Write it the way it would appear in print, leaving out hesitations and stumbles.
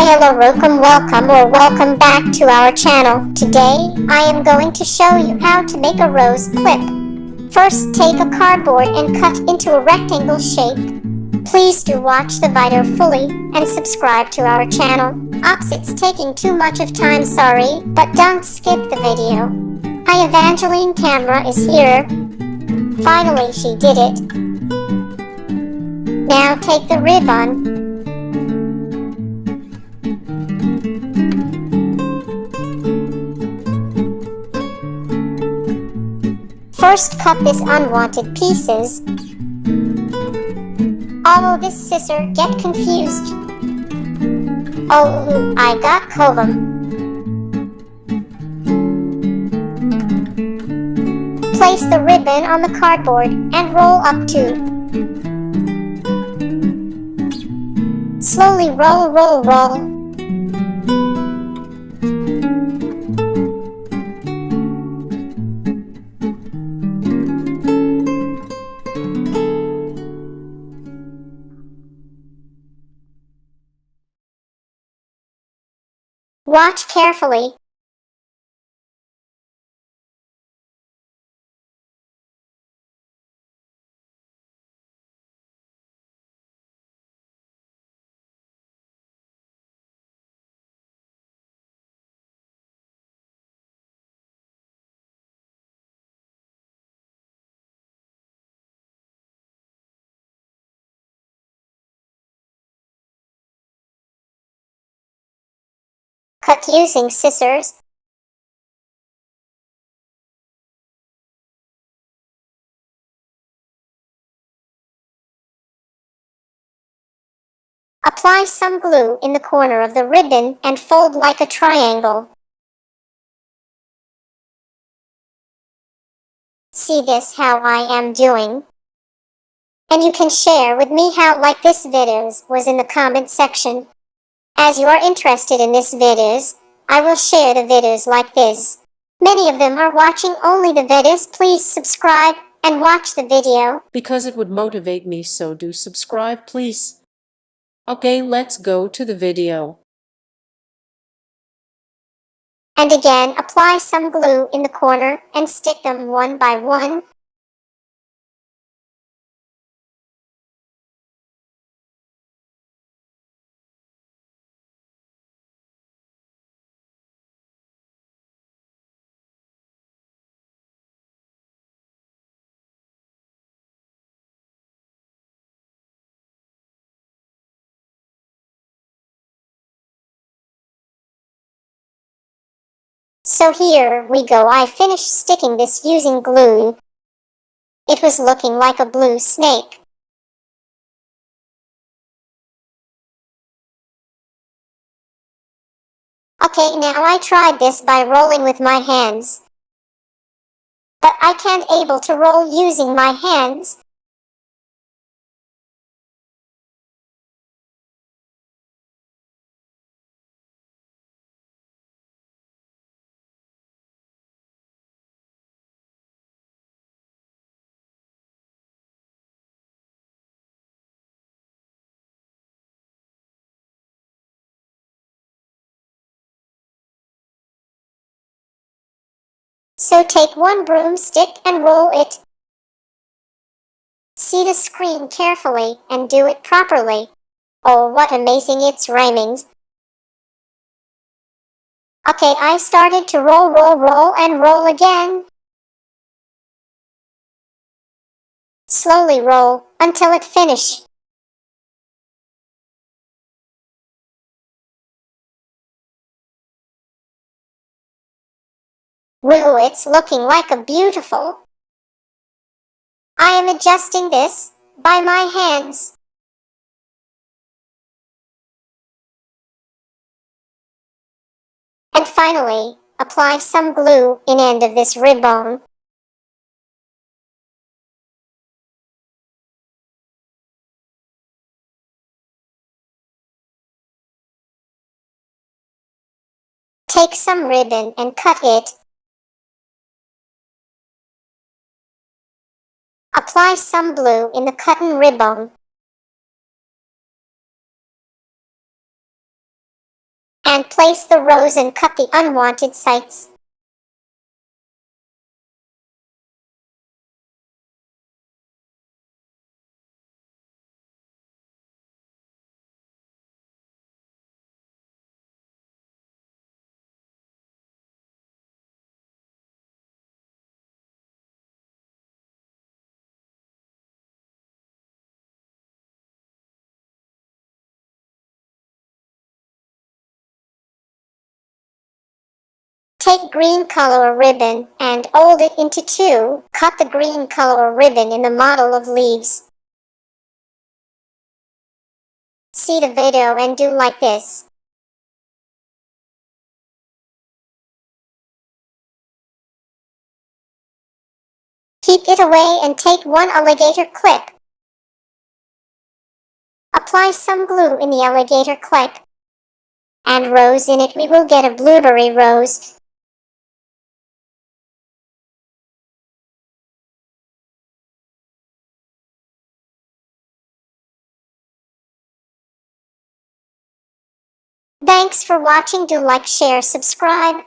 Hi, hello, welcome back to our channel. Today, I am going to show you how to make a rose clip. First, take a cardboard and cut into a rectangle shape. Please do watch the video fully and subscribe to our channel. Oops, it's taking too much of time, sorry, but don't skip the video. Hi, Evanjaline camera is here. Finally, she did it. Now take the ribbon. First, cut this unwanted pieces. Oh, this scissor get confused. Oh, I got column. Place the ribbon on the cardboard and roll up to. Slowly roll. Watch carefully. Cut using scissors. Apply some glue in the corner of the ribbon and fold like a triangle. See this how I am doing? And you can share with me how like this videos was in the comment section. As you are interested in this videos, I will share the videos like this. Many of them are watching only the videos. Please subscribe and watch the video. Because it would motivate me, so do subscribe please. Okay, let's go to the video. And again, apply some glue in the corner and stick them one by one. So here we go. I finished sticking this using glue. It was looking like a blue snake. Okay, now I tried this by rolling with my hands. But I can't able to roll using my hands. So take one broomstick and roll it. See the screen carefully and do it properly. Oh, what amazing it's rhyming. Okay, I started to roll and roll again. Slowly roll until it finish. Woo, it's looking like a beautiful. I am adjusting this by my hands. And finally, apply some glue in end of this ribbon. Take some ribbon and cut it. Apply some glue in the cotton ribbon. and place the rose and cut the unwanted sides. Take green color ribbon and fold it into two. Cut the green color ribbon in the model of leaves. See the video and do like this. Keep it away and take one alligator clip. Apply some glue in the alligator clip and rose in it. We will get a blueberry rose. Thanks for watching. Do like, share, subscribe.